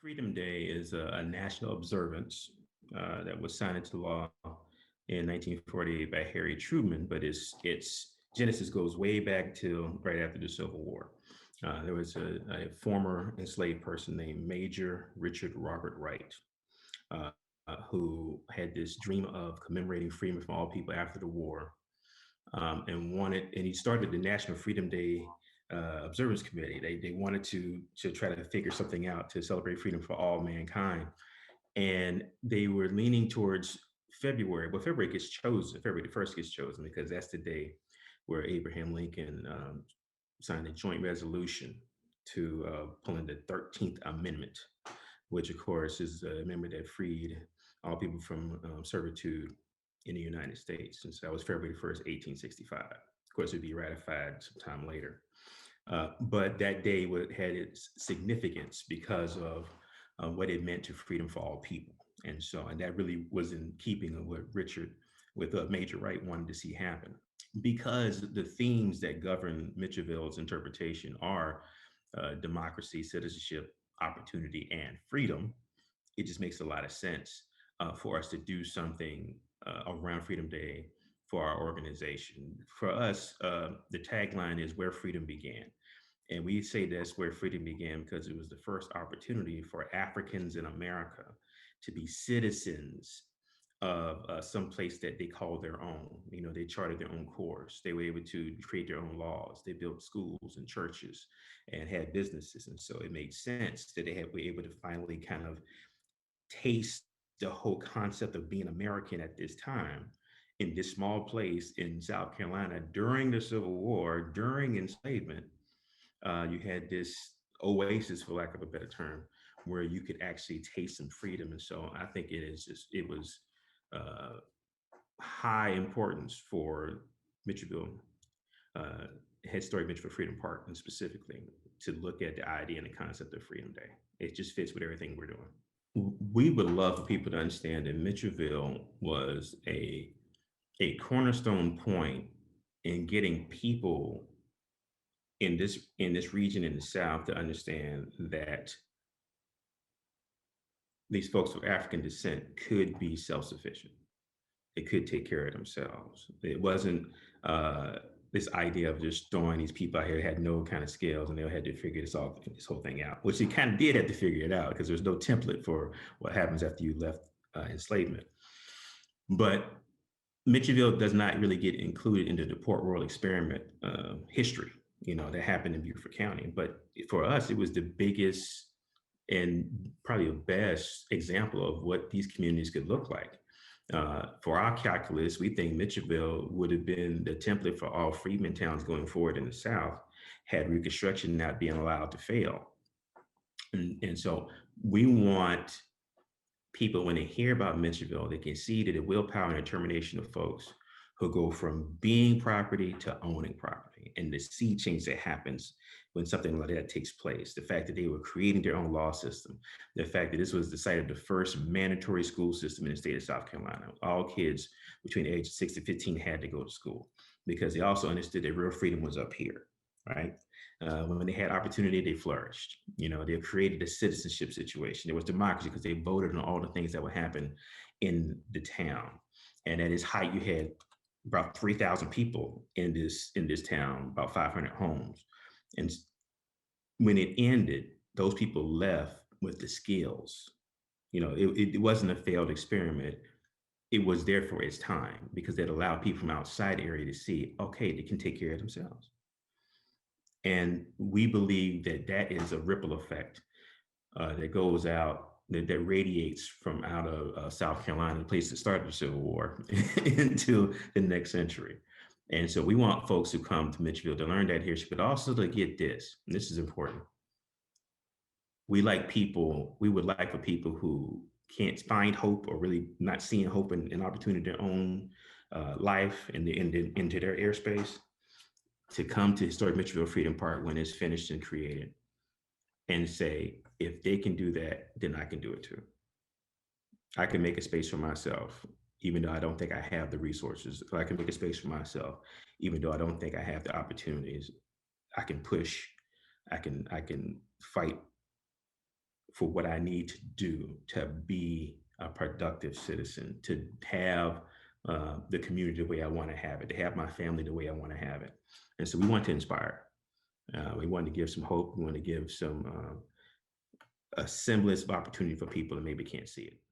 Freedom Day is a national observance that was signed into law in 1948 by Harry Truman, but its genesis goes way back till right after the Civil War. There was a former enslaved person named Major Richard Robert Wright, who had this dream of commemorating freedom from all people after the war, and he started the National Freedom Day Observance Committee. They wanted to try to figure something out to celebrate freedom for all mankind, and they were leaning towards February. Well, February gets chosen. February the first gets chosen because that's the day where Abraham Lincoln signed a joint resolution to pull in the 13th Amendment, which of course is the amendment that freed all people from servitude in the United States. And so that was February 1st, 1865. Of course, it would be ratified sometime later. But that day had its significance because of what it meant to freedom for all people. And that really was in keeping of what with Major Wright wanted to see happen. Because the themes that govern Mitchellville's interpretation are democracy, citizenship, opportunity, and freedom, it just makes a lot of sense for us to do something around Freedom Day for our organization. For us, the tagline is where freedom began. And we say that's where freedom began because it was the first opportunity for Africans in America to be citizens of some place that they called their own. You know, they charted their own course. They were able to create their own laws. They built schools and churches and had businesses. And so it made sense that were able to finally kind of taste the whole concept of being American at this time in this small place in South Carolina during the Civil War, during enslavement. You had this oasis, for lack of a better term, where you could actually taste some freedom. And so I think it was uh, high importance for Mitchellville, uh, Historic Mitchellville Freedom Park, and specifically to look at the idea and the concept of Freedom Day. It just fits with everything we're doing. We would love for people to understand that Mitchellville was a cornerstone point in getting people in this region in the South to understand that these folks of African descent could be self-sufficient. They could take care of themselves. It wasn't this idea of just throwing these people out here that had no kind of skills and they had to figure this whole thing out, which they kind of did have to figure it out because there's no template for what happens after you left enslavement. But Mitchellville does not really get included into the Port Royal experiment history, that happened in Beaufort County. But for us, it was the biggest and probably the best example of what these communities could look like. For our calculus, we think Mitchellville would have been the template for all freedmen towns going forward in the South had Reconstruction not being allowed to fail. And so we want people, when they hear about Mitchellville, they can see that the willpower and determination of folks who go from being property to owning property, and the sea change that happens when something like that takes place. The fact that they were creating their own law system, the fact that this was the site of the first mandatory school system in the state of South Carolina. All kids between the age of 6 to 15 had to go to school because they also understood that real freedom was up here, right? When they had opportunity, they flourished. They created a citizenship situation. There was democracy because they voted on all the things that would happen in the town. And at its height, you had about 3,000 people in this town, about 500 homes. And when it ended, those people left with the skills. It wasn't a failed experiment. It was there for its time because it allowed people from outside the area to see, okay, they can take care of themselves. And we believe that that is a ripple effect that goes out, that radiates from out of South Carolina, the place that started the Civil War, into the next century. And so we want folks who come to Mitchellville to learn that history, but also to get this, and this is important. We would like for people who can't find hope or really not seeing hope and opportunity in their own life and into their airspace to come to Historic Mitchelville Freedom Park when it's finished and created and say, if they can do that, then I can do it too. I can make a space for myself, even though I don't think I have the resources. Or I can make a space for myself, even though I don't think I have the opportunities. I can push, I can fight for what I need to do to be a productive citizen, to have the community the way I want to have it, to have my family the way I want to have it. And so we want to inspire. We want to give some hope. We want to give some a semblance of opportunity for people that maybe can't see it.